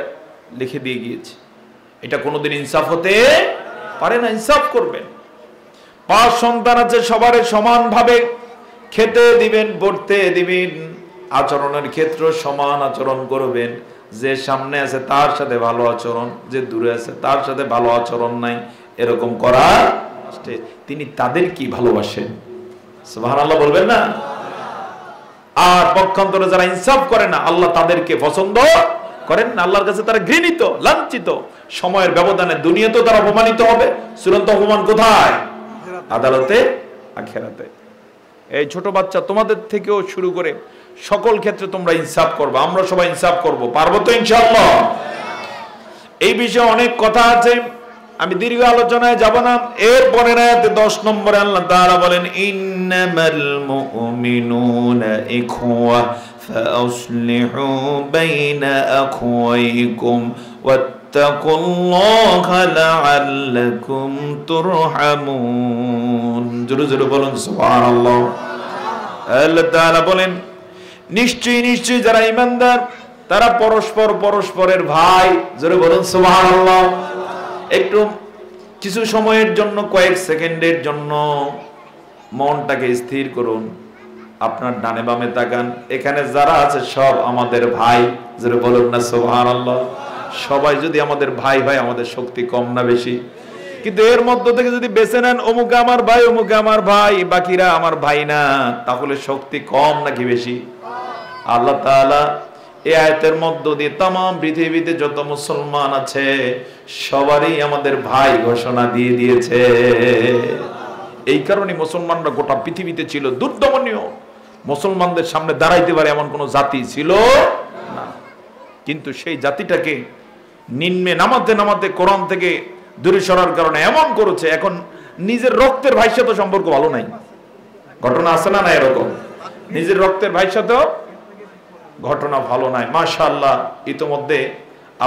লিখে দিয়ে গিয়েছে। এটা কোনোদিন ইনসাফ হতে পারে না। ইনসাফ করবেন। 5 সন্তান আছে, সবার সমানভাবে খেতে দিবেন, পড়তে দিবেন, আচরণের ক্ষেত্রে সমান আচরণ করবেন। যে সামনে আছে তার সাথে ভালো আচরণ, যে দূরে আছে তার সাথে ভালো আচরণ নাই, এরকম করা। তিনি তাদের কি ভালোবাসেন, সুবহানাল্লাহ বলবেন না? আর পক্ষান্তরে যারা ইনসাফ করে না, আল্লাহ তাদেরকে পছন্দ করেন না। আল্লাহর কাছে তারা ঘৃণিত, লাঞ্ছিত। সময়ের ব্যবধানে দুনিয়াতেও তারা অপমানিত হবে। চূড়ান্ত অপমান কোথায়? আদালতে, আখিরাতে। এই ছোট বাচ্চা তোমাদের থেকেও শুরু করে সকল ক্ষেত্রে তোমরা ইনসাফ করবে। আমরা সবাই ইনসাফ করব, পারবো তো ইনশাআল্লাহ? এই বিষয়ে অনেক কথা আছে, আমি দীর্ঘ আলোচনায় যাব না। এরপরে আয়াতে 10 নম্বরে আল্লাহ তাআলা বলেন ইন্নামাল মুমিনুনা ইখওয়া ফাসলিহু বাইনা আখওয়াইকুম ওয়াত্তাকুল্লাহা লাআল্লাকুম তুরহামুন। জোরে জোরে বলুন সুবহানাল্লাহ। আল্লাহ তাআলা বলেন নিশ্চয়ই যারা ঈমানদার তারা পরস্পরের ভাই। জোরে বলুন সুবহানাল্লাহ। একটু কিছু সময়ের জন্য, কয়েক সেকেন্ডের জন্য মনটাকে স্থির করুন, আপনার ডানে বামে তাকান। এখানে যারা আছে সব আমাদের ভাই। জোরে বলুন না সুবহানাল্লাহ। সবাই যদি আমাদের ভাই হয়, আমাদের শক্তি কম না বেশি? কিন্তু এর মধ্য থেকে যদি বেছে নেন অমুক আমার ভাই, অমুক আমার ভাই, বাকিরা আমার ভাই না, তাহলে শক্তি কম নাকি বেশি? আল্লাহ তাআলা এই আয়াতের মধ্য দিয়ে তাম পৃথিবীতে যত মুসলমান আছে সবারই আমাদের ভাই ঘোষণা দিয়ে দিয়েছে। এই কারণে মুসলমানরা গোটা পৃথিবীতে ছিল দুর্দমনীয়। মুসলমানদের সামনে দাঁড়াইতে পারে এমন কোন জাতি ছিল না। কিন্তু সেই জাতিটাকে নিম্নে নামাতে কোরআন থেকে দূরে সরার কারণে এমন করেছে, এখন নিজের রক্তের ভাইয়ের সাথে সম্পর্ক ভালো নাই। ঘটনা আছে না? এরকম নিজের রক্তের ভাইয়ের সাথে ঘটনা ভালো নাই। মাশাআল্লাহ, ইতোমধ্যে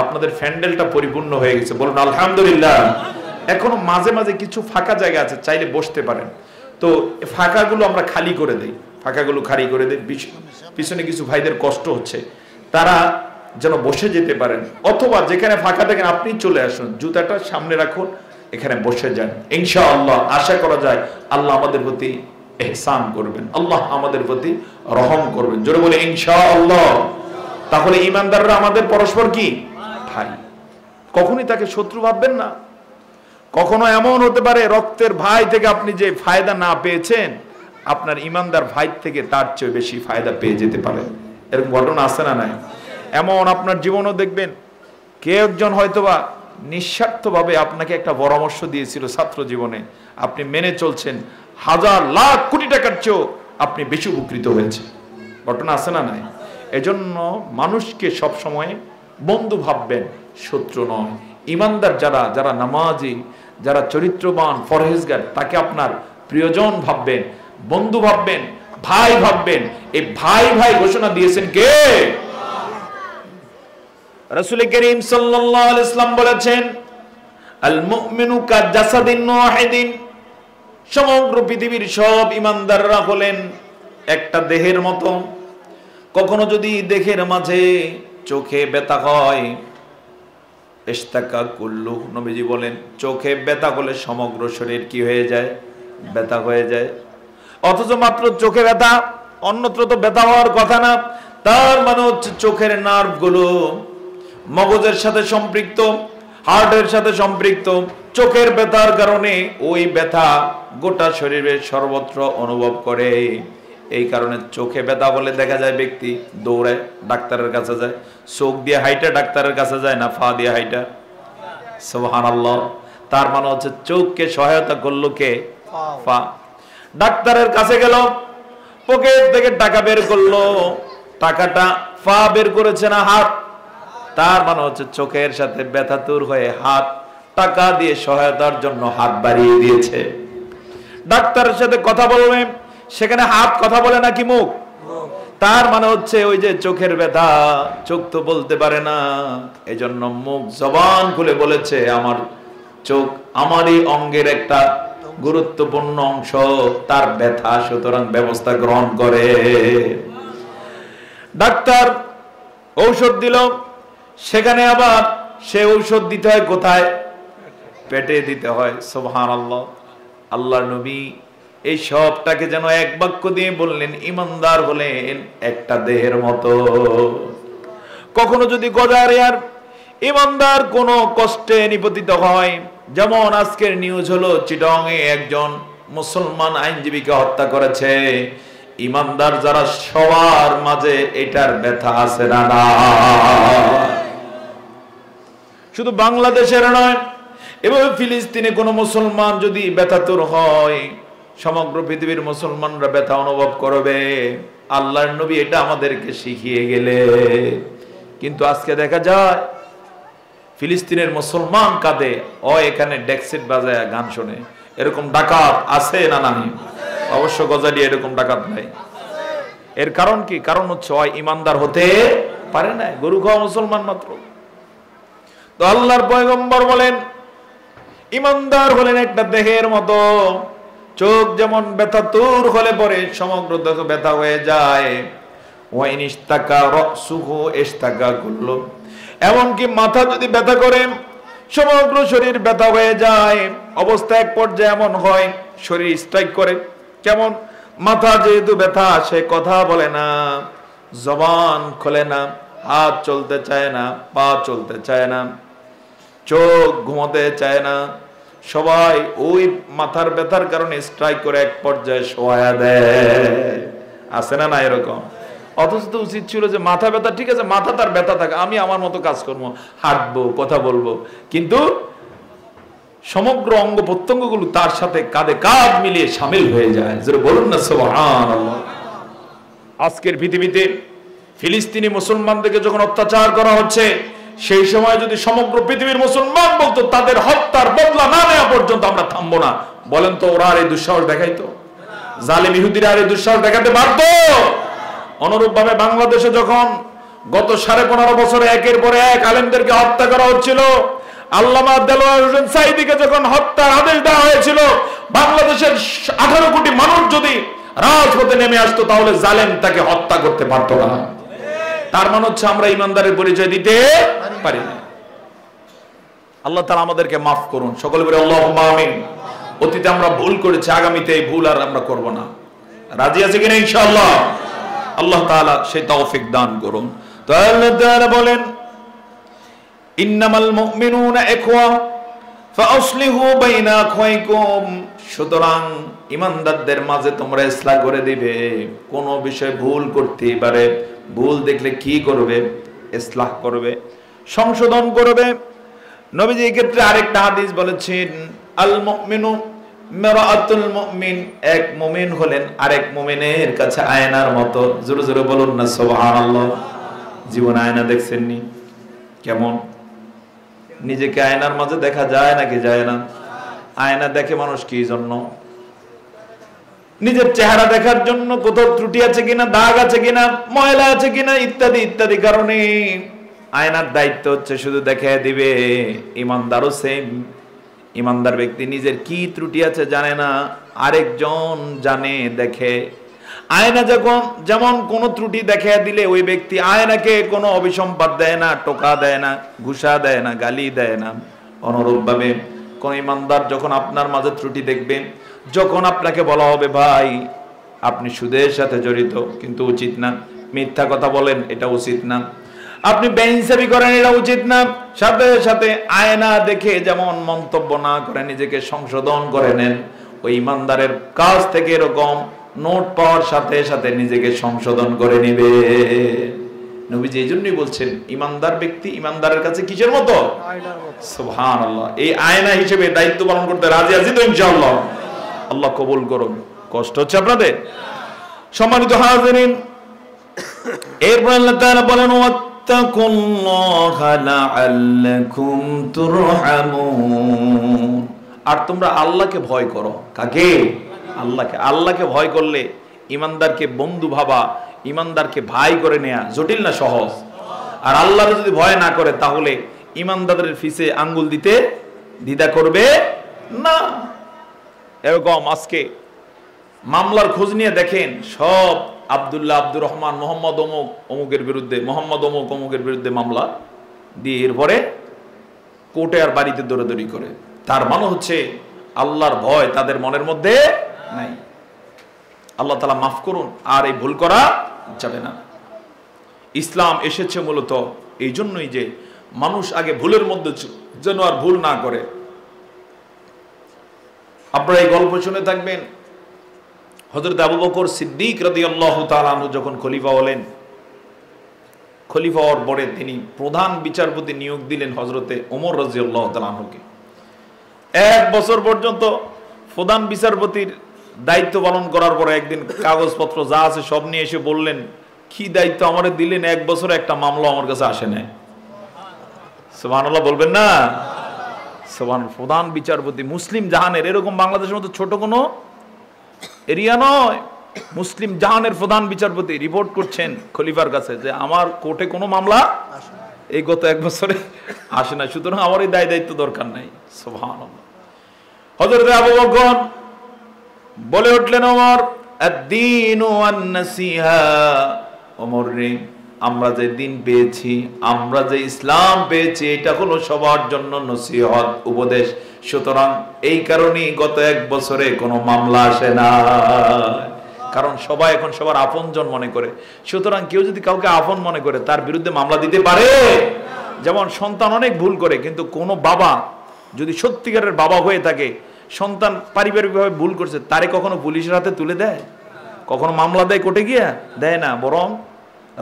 আপনাদের প্যান্ডেলটা পরিপূর্ণ হয়ে গেছে, বলুন আলহামদুলিল্লাহ। এখনো মাঝে মাঝে কিছু ফাঁকা জায়গা আছে, চাইলে বসতে পারেন। তো ফাঁকাগুলো আমরা খালি করে দেই, পিছনে কিছু ভাইদের কষ্ট হচ্ছে, তারা যেন বসে যেতে পারেন। অথবা যেখানে ফাঁকা থাকেন আপনি চলে আসুন, জুতাটা সামনে রাখুন, এখানে বসে যান। ইনশাআল্লাহ আশা করা যায় আল্লাহ আমাদের প্রতি ইহসান করবেন, আল্লাহ আমাদের প্রতি রহম করবেন। জোরে বলে ইনশাআল্লাহ। তাহলে ইমানদাররা আমাদের পরস্পর কি ভাই, কখনোই তাকে শত্রু ভাববেন না। কখনো এমন হতে পারে রক্তের ভাই থেকে আপনি যে ফায়দা না পেয়েছেন, আপনার ইমানদার ভাই থেকে তার চেয়ে বেশি ফায়দা পেয়ে যেতে পারে। এরকম ঘটনা আছে না নাই? এমন আপনার জীবনও দেখবেন কে একজন হয়তোবা নিঃস্বার্থভাবে আপনাকে একটা পরামর্শ দিয়েছিল ছাত্র জীবনে, আপনি মেনে চলছেন, হাজার লাখ কোটি টাকার চেয়েও আপনি বেশি উপকৃত হয়েছে। ঘটনা আছে না নাই? এজন্য মানুষকে সব সময় বন্ধু ভাববেন, শত্রু নয়। ইমানদার যারা, যারা নামাজি, যারা চরিত্রবান, পরহেজগার, তাকে আপনার প্রিয়জন ভাববেন, বন্ধু ভাববেন, ভাই ভাববেন। এই ভাই ভাই ঘোষণা দিয়েছেন কে? রাসূল করিম সাল্লাল্লাহু আলাইহি ওয়াসাল্লাম বলেছেন, আল মুমিনু কাজাসাদিন ওয়াহিদিন। সমগ্র পৃথিবীর সব ইমানদাররা হলেন একটা দেহের মতো। কখনো যদি দেহের মাঝে চোখে ব্যথা হয়, ইশতাকা কুল্লু, নবীজি বলেন চোখে ব্যথা হলে সমগ্র শরীর কি হয়ে যায়? ব্যথা হয়ে যায়। অথচ মাত্র চোখে ব্যথা, অন্যত্র তো ব্যথা হওয়ার কথা না। তার মানে হচ্ছে চোখের নার্ভ গুলো মগজের সাথে সম্পৃক্ত, হার্টের সাথে সম্পৃক্ত। চোখের ব্যথার কারণে ওই ব্যথা গোটা শরীরে সর্বত্র অনুভব করে। এই কারণে চোখে ব্যথা বলে দেখা যায় ব্যক্তি দৌড়ায় ডাক্তারের কাছে যায়। চোখ দিয়ে হাইটা ডাক্তারের কাছে যায় না, ফা দিয়ে হাইটা। সুবহানাল্লাহ। তার মানে হচ্ছে চোখকে সহায়তা করলো কে? ফা। ডাক্তারের কাছে গেল, পকেট থেকে টাকা বের করলো, টাকাটা ফা বের করেছে না হাত। তার মানে হচ্ছে চোখের সাথে ব্যথা দূর হয়ে হাত টাকা দিয়ে সহায়তার জন্য হাত বাড়িয়ে দিয়েছে। ডাক্তারের সাথে কথা বলবে, সেখানে হাত কথা বলে নাকি মুখ? তার মানে হচ্ছে ওই যে চোখের ব্যথা, চোখ তো বলতে পারে না, এজন্য মুখ জবান খুলে বলেছে আমার চোখ আমারই অঙ্গের একটা গুরুত্বপূর্ণ অংশ, তার ব্যথা, সুতরাং ব্যবস্থা গ্রহণ করে। ডাক্তার ঔষধ দিল, সেখানে আবার সে ঔষধ দিতে হয় কোথায়? পেটে দিতে হয়। সুবহানাল্লাহ। আল্লাহর নবী এই সবটাকে যেন এক বাক্য দিয়ে বললেন, ইমানদার হলেন একটা দেহের মতো। কখনো যদি গজারিয়ার ইমানদার কোনো কষ্টে নিপতিত হয়, যেমন আজকের নিউজ হলো চিটং এ একজন মুসলমান আইনজীবীকে হত্যা করেছে, ইমানদার যারা সবার মাঝে এটার ব্যথা আছে না? শুধু বাংলাদেশের নয়, এভাবে ফিলিস্তিনে কোনো মুসলমান যদি ব্যথাতুর হয়, সমগ্র পৃথিবীর মুসলমানরা ব্যথা অনুভব করবে। আল্লাহর নবী এটা আমাদেরকে শিখিয়ে গেলে। কিন্তু আজকে দেখা যায় ফিলিস্তিনের মুসলমান কাঁদে, ও এখানে ডেক্সিট বাজায় গান শোনে। এরকম ডাকাত আছে না নাই? অবশ্য গজালি এরকম ডাকাত নাই। এর কারণ কি? কারণ হচ্ছে ওই ইমানদার হতে পারে না, গরু খাওয়া মুসলমান মাত্র। তো আল্লাহর পয়গম্বর বলেন ইমানদার হলেন একটা দেহের মতো। চোখ যেমন ব্যথা তুর হলে পরে সমগ্র দেহ ব্যথা হয়ে যায়। ওয়াইন ইশতাকা রাসুহু ইশতাকা কুল্লু। এমনকি মাথা যদি ব্যথা করে সমগ্র শরীর ব্যথা হয়ে যায়। অবস্থা এক পর্যায়ে এমন হয় শরীর স্ট্রাইক করে। কেমন? মাথা যেহেতু ব্যথা, সে কথা বলে না, জবান খোলে না, হাত চলতে চায় না, পা চলতে চায় না, চোখ ঘুমাতে চায় না। সবাই ওই মাথার ব্যথার কারণে স্ট্রাইক করে এক পর্যায়ে শোয়া দেয়। আছে না না এরকম? অথচ তো উচিত ছিল যে মাথা ব্যথা, ঠিক আছে মাথা তার ব্যথা থাকে, আমি আমার মতো কাজ করবো, হাঁটবো, কথা বলবো, কিন্তু সমগ্র অঙ্গ প্রত্যঙ্গগুলো তার সাথে কাঁধে কাঁধ মিলিয়ে সামিল হয়ে যায়। যেটা বলুন না সুবহানাল্লাহ। আজকের পৃথিবীতে ফিলিস্তিনি মুসলমানদেরকে যখন অত্যাচার করা হচ্ছে, সেই সময় যদি সমগ্র পৃথিবীর মুসলমান বলতো তাদের হত্যার বদলা না নেওয়া পর্যন্ত আমরা থামবো না, বলেন তো ওরা আর এই দুঃসাহস দেখাইতো? জালিম ইহুদিরা আর এই দুঃসাহস দেখাতে পারতো? অনুরূপ ভাবে বাংলাদেশে যখন গত 15.5 বছরে একের পর এক আলেমদেরকে হত্যা করা হচ্ছিল, আল্লামা দেলোয়ার হোসেন সাঈদীকে যখন হত্যার আদেশ দেওয়া হয়েছিল, বাংলাদেশের 18 কোটি মানুষ যদি রাজপথে নেমে আসতো তাহলে জালেম তাকে হত্যা করতে পারতো না। তার মানে হচ্ছে আমরা ইমানদারের পরিচয় দিতে পারি না। আল্লাহ তাআলা আমাদেরকে মাফ করুন, সকলে বলে আল্লাহুম্মা আমিন। অতীতে আমরা ভুল করেছি, আগামীতে এই ভুল আর আমরা করব না। রাজি আছে কিনা ইনশাআল্লাহ? আল্লাহ তাআলা সেই তৌফিক দান করুন। তো আল্লাহ তাআলা বলেন, ইন্নামাল মুমিনুনা ইখওয়া ফাআসলিহু বাইনা আখওয়াইকুম, সুতরাং ঈমানদারদের মাঝে তোমরা ইসলাহ করে দিবে। কোন বিষয়ে ভুল করতেই পারে, ভুল দেখলে কি করবে? ইসলাহ করবে, সংশোধন করবে। নবীজি এই ক্ষেত্রে আরেকটা হাদিস বলেছেন, আল মুমিনু মিরাআতুল মুমিন, এক মুমিন হলেন আরেক মুমিনের কাছে আয়নার মতো। জোরে জোরে বলুন না সুবহানাল্লাহ। জীবনে আয়না দেখছেননি? কেমন নিজেকে আয়নার মাঝে দেখা যায় নাকি যায় না? আয়না দেখে মানুষ কি জন্য? নিজের চেহারা দেখার জন্য, কোথাও ত্রুটি আছে কিনা, দাগ আছে কিনা, ময়লা আছে কিনা, ইত্যাদি ইত্যাদি কারণে। আয়নার দায়িত্ব হচ্ছে শুধু দেখায় দিবে। ইমানদারও সেম। ইমানদার ব্যক্তি নিজের কি ত্রুটি আছে জানে না, আরেকজন জানে, দেখে। আয়না যখন যেমন কোন ত্রুটি দেখায় দিলে ওই ব্যক্তি আয়নাকে কোনো অভিসম্পাদ দেয় না, টোকা দেয় না, ঘুষা দেয় না, গালি দেয় না। অনুরূপ ভাবে কোন ইমানদার যখন আপনার মাঝে ত্রুটি দেখবেন, যখন আপনাকে বলা হবে ভাই আপনি সুদের সাথে জড়িত, কিন্তু উচিত না, মিথ্যা কথা বলেন, এটা উচিত না, আপনি বেইনসাফি করেন, এটা উচিত না, সাথে সাথে আয়না দেখে যেমন মন্তব্য না করে নিজেকে সংশোধন করে নেন, ওই ইমানদারের কাছ থেকে এরকম নোট পাওয়ার সাথে সাথে নিজেকে সংশোধন করে নিবে। নবীজি এই জন্যই বলছেন, ইমানদার ব্যক্তি ইমানদারের কাছে কিসের মতো? সুবহানাল্লাহ। এই আয়না হিসেবে দায়িত্ব পালন করতে রাজি আছি তো ইনশাআল্লাহ? আল্লাহ কবুল করুন। কষ্ট হচ্ছে আপনাদের? সম্মানিত হাজিরিন, এরপর আল্লাহ তাআলা বলেন, ওয়াত্তাকুল্লাহা লাআল্লাকুম তুরহামুন, আর তোমরা আল্লাহকে ভয় করো। কাকে? আল্লাহকে। আল্লাহকে ভয় করলে ইমানদারকে বন্ধু ভাবা, ইমানদারকে ভাই করে নেয়া জটিল না সহজ? আর আল্লাহর যদি ভয় না করে তাহলে ইমানদারের পিছে আঙ্গুল দিতে দ্বিধা করবে না। এরকম আজকে মামলার খোঁজ নিয়ে দেখেন, সব আব্দুল্লাহ, আব্দুর রহমান, মোহাম্মদ অমুক অমুকের বিরুদ্ধে, মোহাম্মদ অমুক অমুকের বিরুদ্ধে মামলা দিয়ে এরপরে কোর্টে আর বাড়িতে দৌড়াদৌড়ি করে। তার মানে হচ্ছে আল্লাহর ভয় তাদের মনের মধ্যে নাই। আল্লাহ তাআলা মাফ করুন, আর এই ভুল করা যাবে না। ইসলাম এসেছে মূলত এই জন্যই যে মানুষ আগে ভুলের মধ্যে যেন আর ভুল না করে। আপনারা এই গল্প শুনে থাকবেন, হযরত আবু বকর সিদ্দিক রাদিয়াল্লাহু তাআলা আনহু যখন খলিফা হলেন, খলিফা হওয়ার পরে তিনি প্রধান বিচারপতি নিয়োগ দিলেন হযরতে ওমর রাদিয়াল্লাহু তাআলা আনহুকে। 1 বছর পর্যন্ত প্রধান বিচারপতির দায়িত্ব পালন করার পরে একদিন কাগজপত্র যা আছে সব নিয়ে এসে বললেন, কি দায়িত্ব আমারে দিলেন, 1 বছরে একটা মামলা আমার কাছে আসে নাই। সুবহানাল্লাহ বলবেন না? সুবহানাল্লাহ। প্রধান বিচারপতি মুসলিম জাহানের, এরকম বাংলাদেশের মতো ছোট কোনো এরিয়া নয়, মুসলিম জাহানের প্রধান বিচারপতি রিপোর্ট করছেন খলিফার কাছে যে আমার কোর্টে কোনো মামলা এই গত 1 বছরে আসে না, সুতরাং আমার এই দায়িত্ব দরকার নাই। সুবহানাল্লাহ। হযরত আবু বকর বলে উঠলেন, ওমর আদ-দীনু ওয়ান-নাসিহা, ওমর রে, আমরা যে দিন পেয়েছি, আমরা যে ইসলাম পেয়েছি, এটা হলো সবার জন্য নসিহত, উপদেশ। সুতরাং এই কারণেই গত 1 বছরে কোনো মামলা আসে না, কারণ সবাই এখন সবার আপনজন মনে করে। সুতরাং কেউ যদি কাউকে আপন মনে করে তার বিরুদ্ধে মামলা দিতে পারে। যেমন সন্তান অনেক ভুল করে, কিন্তু কোনো বাবা যদি সত্যিকারের বাবা হয়ে থাকে, সন্তান পারিবারিকভাবে ভুল করছে, তারে কখনো পুলিশের হাতে তুলে দেয়? কখনো মামলা দেয় কোর্টে গিয়া? দেয় না। বরং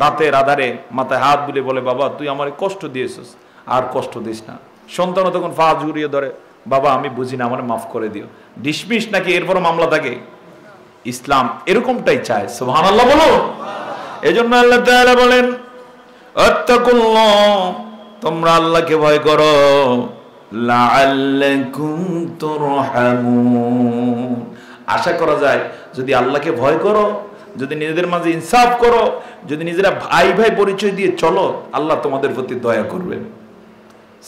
রাতের আধারে মাথায় হাত বুলে বলে, বাবা তুই আমার কষ্ট দিয়েছিস, আর কষ্ট দিস না। সন্তানও তখন পা জড়িয়ে ধরে, বাবা আমি বুঝি না, আমার মাফ করে দিও। ডিসমিস নাকি এরপর মামলা থাকে? ইসলাম এরকমটাই চায়। সুবহানাল্লাহ বলো। এজন্য আল্লাহ তাআলা বলেন, আত্তাকুল্লাহ, তোমরা আল্লাহকে ভয় করো, লাআল্লাকুম তুরহামুন, আশা করা যায় যদি আল্লাহকে ভয় করো, যদি নিজেদের মাঝে ইনসাফ করো, যদি নিজেরা ভাই ভাই পরিচয় দিয়ে চলো, আল্লাহ তোমাদের প্রতি দয়া করবেন।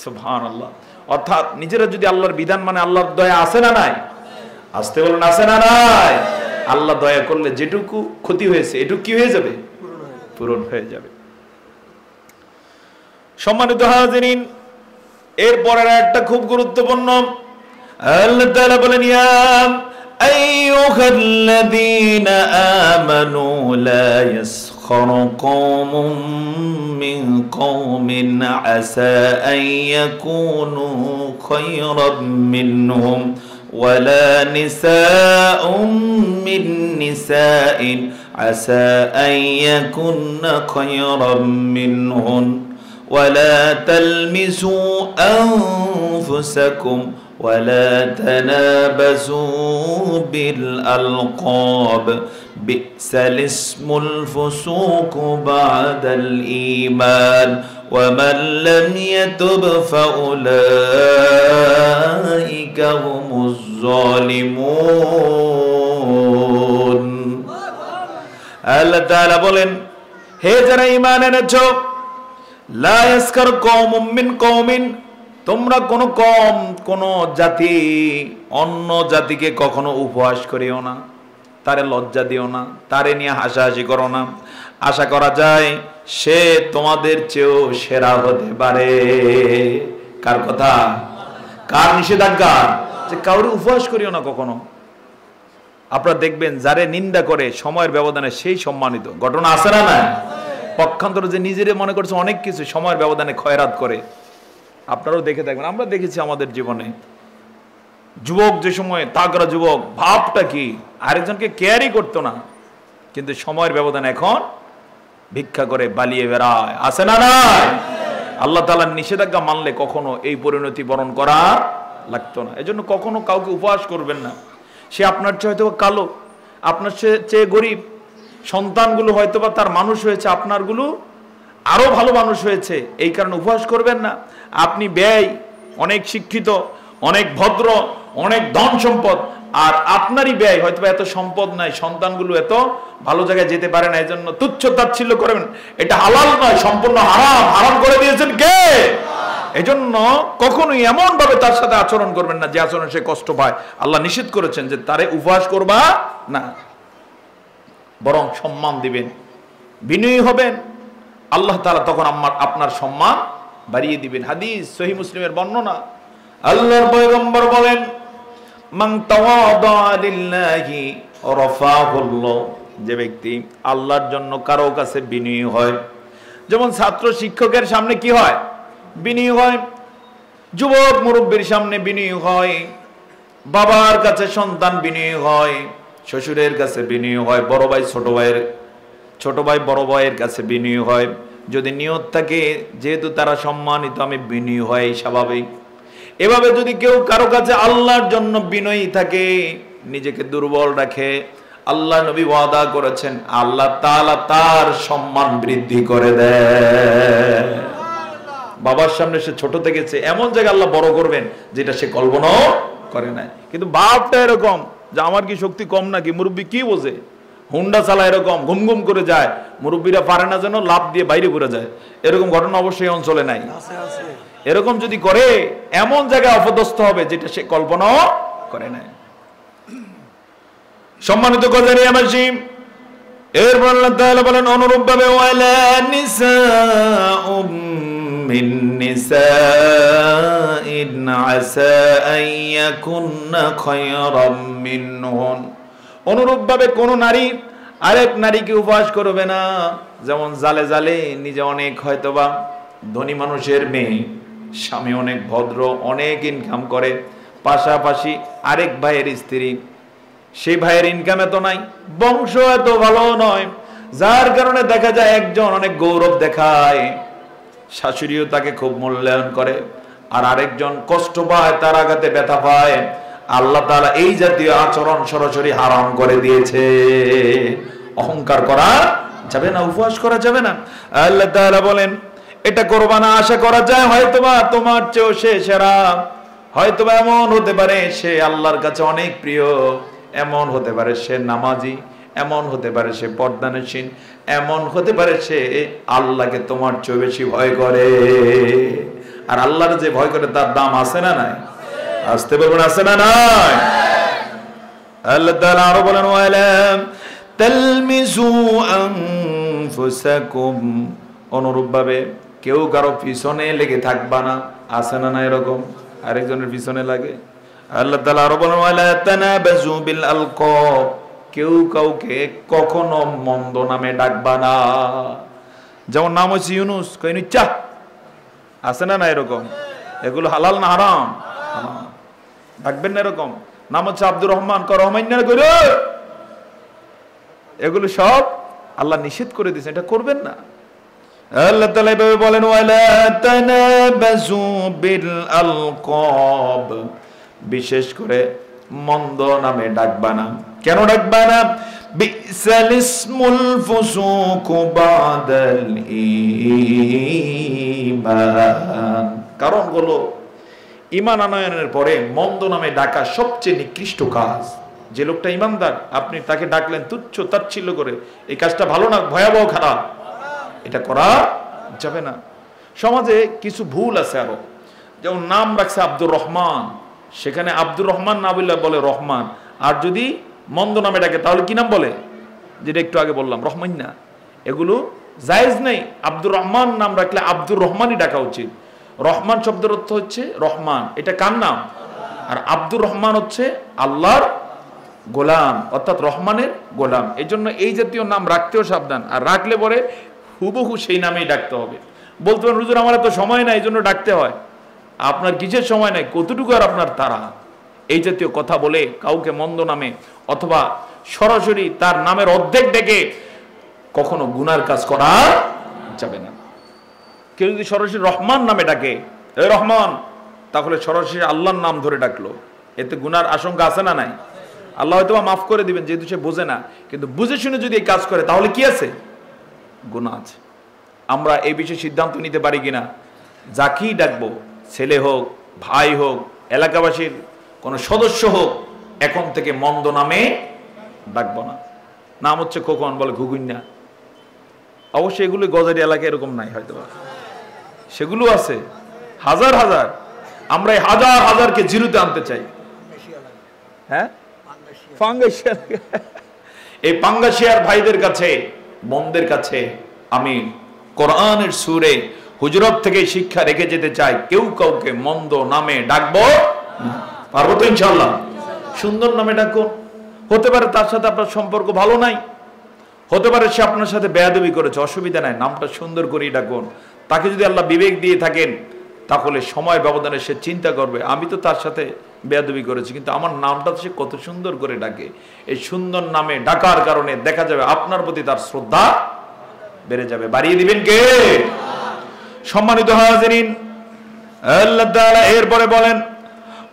সুবহানাল্লাহ। অর্থাৎ নিজেরা যদি আল্লাহর বিধান মানে, আল্লাহর দয়া আছে না নাই? আসতে বলেন, আছে না নাই? আল্লাহ দয়া করলে যেটুকু ক্ষতি হয়েছে এটুকু কি হয়ে যাবে? পূরণ হয়ে যাবে। সম্মানিত হাজিরিন, এরপরের একটা খুব গুরুত্বপূর্ণ, আল্লাহ তাআলা বলেন, ইয়া أيها الذين آمنوا لا يسخر قوم من قوم عسى أن يكونوا خيرا منهم ولا نساء من نساء عسى أن يكن خيرا منهن ولا تلمزوا أنفسكم ولا تنابزوا بالألقاب بئس الاسم الفسوق بعد الإيمان ومن لم يتب فأولئك هم الظالمون আল্লাহ তাআলা বলেন, হে যারা ঈমান এনেছো, লা ইয়াসকার কওমুম মিন কওমিন, তোমরা কোন জাতি অন্য জাতিকে কখনো উপহাস করিও না, তারে লজ্জা দিও না, তারে নিয়ে হাসাহাসি করো না। আশা করা যায় সে তোমাদের চেয়েও সেরা হতে পারে। কার কথা? কার নিষেধাজ্ঞা? যে কাউরে উপহাস করিও না কখনো। আপনারা দেখবেন যারে নিন্দা করে সময়ের ব্যবধানে সেই সম্মানিত। ঘটনা আছে না? না পক্ষান্তরে যে নিজেরে মনে করছে অনেক কিছু, সময়ের ব্যবধানে খয়রাত করে। আপনারাও দেখে থাকবেন, আমরা দেখেছি আমাদের জীবনে। যুবক যে সময় তাগড়া যুবক, ভাবটা কি, আরেকজনকে কেয়ারই করতো না, কিন্তু সময়ের ব্যবধান এখন ভিক্ষা করে বালিয়ে বেড়ায়। আছে না? নাই? আল্লাহ তাআলার নিষেধাজ্ঞা মানলে কখনো এই পরিণতি বরণ করা লাগতো না। এজন্য কখনো কাউকে উপহাস করবেন না। সে আপনার চেয়ে হয়তো কালো, আপনার চেয়ে গরিব, সন্তানগুলো হয়তোবা তার মানুষ হয়েছে, আপনারগুলো আরো ভালো মানুষ হয়েছে, এই কারণে উপহাস করবেন না। আপনি ব্যয়, অনেক শিক্ষিত, অনেক ভদ্র, অনেক ধন সম্পদ, আর আপনারই ব্যয় হয়তো এত সম্পদ নাই, সন্তানগুলো এত ভালো জায়গায় যেতে পারে না, এজন্য তুচ্ছ তাচ্ছিল্য করবেন। এটা হালাল নয়, সম্পূর্ণ হারাম। হারাম করে দিয়েছেন কে? এজন্য কখনোই এমন ভাবে তার সাথে আচরণ করবেন না যে আচরণ সে কষ্ট পায়। আল্লাহ নিষেধ করেছেন যে তারে উপহাস করবা না, বরং সম্মান দিবেন, বিনয়ী হবেন। আল্লাহ তাআলা তখন আপনার সম্মান বাড়িয়ে দিবেন। হাদিস সহিহ মুসলিমের বর্ণনা, আল্লাহর পয়গম্বর বলেন, মান তাওয়াদা লিল্লাহি রাফাহুল্লাহ, যে ব্যক্তি আল্লাহর জন্য কারো কাছে বিনয়ী হয়, যেমন ছাত্র শিক্ষকের সামনে কি হয়? বিনয়ী হয়। যুবক মুরব্বীর সামনে বিনয়ী হয়। বাবার কাছে সন্তান বিনয়ী হয়। শ্বশুরের কাছে বিনয়ী হয়। বড় ভাই ছোট ভাই বড় ভাইয়ের কাছে বিনয়ী হয়। যদি নিয়ত থাকে যেহেতু তারা সম্মানিত, আমি বিনয়ী হয়, স্বাভাবিক। এভাবে যদি কেউ কারো কাছে আল্লাহর জন্য বিনয়ী থাকে, নিজেকে দুর্বল রাখে, আল্লাহ নবী ওয়াদা করেছেন আল্লাহ তাআলা তার সম্মান বৃদ্ধি করে দেয়। বাবার সামনে সে ছোট থেকেছে, এমন জায়গায় আল্লাহ বড় করবেন যেটা সে কল্পনাও করে নাই। কিন্তু বাপটা এরকম যে আমার কি শক্তি কম নাকি, মুরব্বী কি বোঝে, হুন্ডা চালা এরকম ঘুম ঘুম করে যায়, মুরব্বীরা পারে না যেন লাভ দিয়ে বাইরে ঘুরে যায়। এরকম ঘটনা অবশ্যই অঞ্চলে নাই। এরকম যদি করে এমন জায়গায় অপদস্থ হবে যেটা সে কল্পনাও করে নাই। সম্মানিত কওমি আমাসিম, এরপর আল্লাহ তাআলা বলেন অনুরূপভাবে ওয়ালা নিসাউম মিন নিসাইন আসা আন ইয়াকুননা খায়রাম মিনহুন, অনুরূপভাবে কোন নারী আরেক নারীকে উপহাস করবে না। যেমন জালে জালে নিজে অনেক হয়তোবা ধনী মানুষের মেয়ে, স্বামী অনেক ভদ্র, অনেক ইনকাম করে, পাশাপাশি আরেক ভাইয়ের স্ত্রী, সেই ভাইয়ের ইনকাম এত নাই, বংশ এত ভালো নয়, যার কারণে দেখা যায় একজন অনেক গৌরব দেখায়, শাশুড়িও তাকে খুব মূল্যায়ন করে, আর আরেকজন কষ্ট পায়, তার আঘাতে ব্যথা পায়। আল্লাহ তাআলা এই জাতীয় আচরণ সরাসরি হারাম করে দিয়েছে। অহংকার করা যাবে না, উপহাস করা যাবে না। আল্লাহ তাআলা বলেন এটা করবা না। আশা করা যায় হয়তোবা তোমার চেয়েও সে সেরা, হয়তোবা এমন হতে পারে সে আল্লাহর কাছে অনেক প্রিয়, এমন হতে পারে সে নামাজি, এমন হতে পারে সে পর্দানশীল, এমন হতে পারে সে আল্লাহকে তোমার চেয়ে বেশি ভয় করে। আর আল্লাহর যে ভয় করে তার দাম আছে না নাই? আসতে বলবেন আছে না নাই? আল্লাহ তাআলা আরো বলেন ওয়ালা তালমিজু আনফুসাকুম, অনুরূপভাবে কেউ কারো পিছনে লেগে থাকবা না। আছে না না এরকম? আরেকজনের পিছনে লাগে, আল্লাহ তাআলা আরো বলেন ওয়ালা তানাবাজু বিল আলকাব, কেউ কাউকে কখনো মন্দ নামে ডাকবা না। যেমন নাম হচ্ছে ইউনুস, কইনুচ্চা আছে না না এরকম, এগুলো হালাল না হারাম? ডাকবেন না এরকম। নাম হচ্ছে আব্দুর রহমান, রহমান করে, এগুলো সব আল্লাহ নিষেধ করে দিয়েছেন, এটা করবেন না। আল্লাহ তাআলা এভাবে বলেন ওয়ালা তানাবাজু বিল আলকাব, বিশেষ করে মন্দ নামে ডাকবা না। কেন ডাকবা না? বিসাল ইসমুল ফুসুকু বাদাল ঈমান, কারণ হলো ঈমান আনয়নের পরে মন্দ নামে ডাকা সবচেয়ে নিকৃষ্ট কাজ। যে লোকটা ঈমানদার, আপনি তাকে ডাকলেন তুচ্ছ তাচ্ছিল্য করে, এই কাজটা ভালো না, ভয়াবহ খারাপ, এটা করা যাবে না। সমাজে কিছু ভুল আছে আরো, যেমন নাম রাখছে আব্দুর রহমান, সেখানে আব্দুর রহমান না বলে রহমান, আর যদি মন্দ নামে ডাকে তাহলে কি নাম বলে? যেটা একটু আগে বললাম রহমান না, এগুলো জায়েজ নেই। আব্দুর রহমান নাম রাখলে আব্দুর রহমানই ডাকা উচিত। রহমান শব্দের অর্থ হচ্ছে রহমান, এটা কার নাম? আর আব্দুর রহমান হচ্ছে আল্লাহর গোলাম, অর্থাৎ রহমানের গোলাম। এই জন্য এই জাতীয় নাম রাখতেও সাবধান, আর রাখলে পরে হুবহু সেই নামেই ডাকতে হবে। বলতে পারেন হুজুর আমার এত সময় নাই এই জন্য ডাকতে হয়। আপনার কিসের সময় নাই, কতটুকু আর আপনার তারা? এই জাতীয় কথা বলে কাউকে মন্দ নামে অথবা সরাসরি তার নামের অর্ধেক ডেকে কখনো গুনার কাজ করা যাবে না। কেউ যদি সরাসরি রহমান নামে ডাকে, এ রহমান, তাহলে সরাসরি আল্লাহর নাম ধরে ডাকলো, এতে গুনার আশঙ্কা আছে না নাই? আল্লাহ হয়তো মাফ করে দিবেন যেহেতু সে বোঝে না, কিন্তু বুঝে শুনে যদি এই কাজ করে তাহলে কি আছে? গুনাহ আছে। আমরা এই বিষয়ে সিদ্ধান্ত নিতে পারি কিনা, যাকেই ডাকবো, ছেলে হোক, ভাই হোক, এলাকাবাসীর কোন সদস্য হোক, এখন থেকে মন্দ নামে ডাকবো না। নাম হচ্ছে খোকন, বলে ঘুগুন্যা, অবশ্যই এগুলো গজারি এলাকায় এরকম নাই, হয়তো সেগুলো আছে হাজার হাজার। আমরা এই হাজার হাজারকে জিরোতে আনতে চাই। হ্যাঁ, এই পাঙ্গাসিয়ার ভাইদের কাছে, বোনদের কাছে আমি কোরআনের সূরে হুজুরাত থেকে শিক্ষা রেখে যেতে চাই, কেউ কাউকে মন্দ নামে ডাকবো না। পারবো তো ইনশাআল্লাহ? সুন্দর নামে ডাকুন। হতে পারে তার সাথে আপনার সম্পর্ক ভালো নাই, হতে পারে সে আপনার সাথে বেয়াদবি করেছে, অসুবিধা নাই, নামটা সুন্দর করেই ডাকুন। তাকে যদি আল্লাহ বিবেক দিয়ে থাকেন তাহলে সময় ব্যবধানে সে চিন্তা করবে, আমি তো তার সাথে বেয়াদবি করেছি, কিন্তু আমার নামটা সে কত সুন্দর করে ডাকে। এই সুন্দর নামে ডাকার কারণে দেখা যাবে আপনার প্রতি তার শ্রদ্ধা বেড়ে যাবে। বাড়িয়ে দিবেন কে? সম্মানিত হাজিরিন, আল্লাহ তাআলা এরপরে বলেন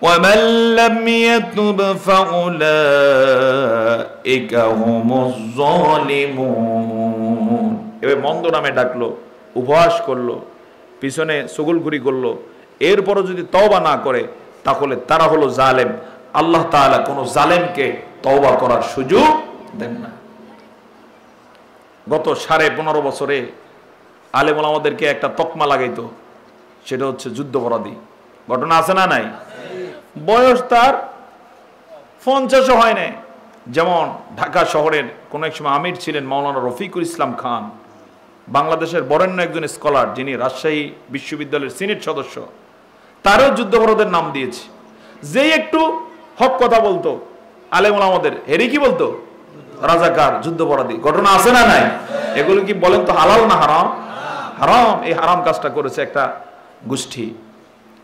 وَمَن لَّمْ يَتُبْ فَأُولَٰئِكَ هُمُ الظَّالِمُونَ। এবার মন্দ নামে ডাকলো, উপহাস করলো, পিছনে সগলঘুরি করলো, এরপরও যদি তওবা না করে তাহলে তারা হলো জালেম। আল্লাহ তাআলা কোন জালেমকে তওবা করার সুযোগ দেন না। গত 15.5 বছরে আলেম ওলামাদেরকে একটা তকমা লাগাইতো, সেটা হচ্ছে যুদ্ধাপরাধী। ঘটনা আছে না নাই? বয়স তার 50 হয় নাই। যেমন ঢাকা শহরের কোন এক সময় আমির ছিলেন মাওলানা রফিকুল ইসলাম খান, বাংলাদেশের বরেণ্য একজন স্কলার, যিনি রাজশাহী বিশ্ববিদ্যালয়ের সিনেট সদস্য, তারও যুদ্ধাপরাধের নাম দিয়েছে। যেই একটু হক কথা বলতো আলেম ওলামাদের, হেরি কি বলতো? রাজাকার, যুদ্ধাপরাধী। ঘটনা আছে না নাই? এগুলো কি বলেন তো হালাল না হারাম? হারাম। এই হারাম কাজটা করেছে একটা গোষ্ঠী।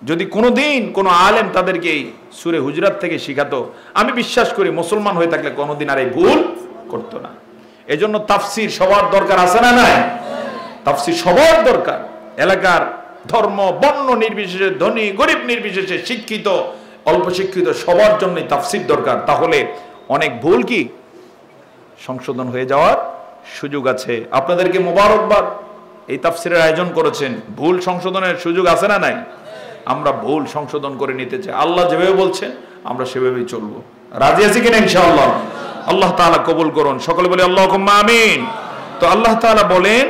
যদি কোনোদিন কোনো আলেম তাদেরকে এই সূরা হুজরাত থেকে শিখাতো, আমি বিশ্বাস করি মুসলমান হয়ে থাকলে কোনোদিন আর এই ভুল করতো না। এজন্য তাফসীর সবার দরকার আছে না নাই? তাফসীর সবার দরকার। এলাকার ধর্ম বর্ণ নির্বিশেষে, ধনী গরিব নির্বিশেষে, শিক্ষিত অল্প শিক্ষিত সবার জন্যই তাফসীর দরকার। তাহলে অনেক ভুল কি সংশোধন হয়ে যাওয়ার সুযোগ আছে। আপনাদেরকে মোবারকবাদ, এই তাফসীরের আয়োজন করেছেন, ভুল সংশোধনের সুযোগ আছে না নাই? আমরা ভুল সংশোধন করে নিতে চাই। আল্লাহ যেভাবে বলছেন আমরা সেভাবেই চলবো। রাজি আছি কিনা ইনশাআল্লাহ? আল্লাহ তাআলা কবুল করুন। সকলে বলে আল্লাহুম্মা আমিন। তো আল্লাহ তাআলা বলেন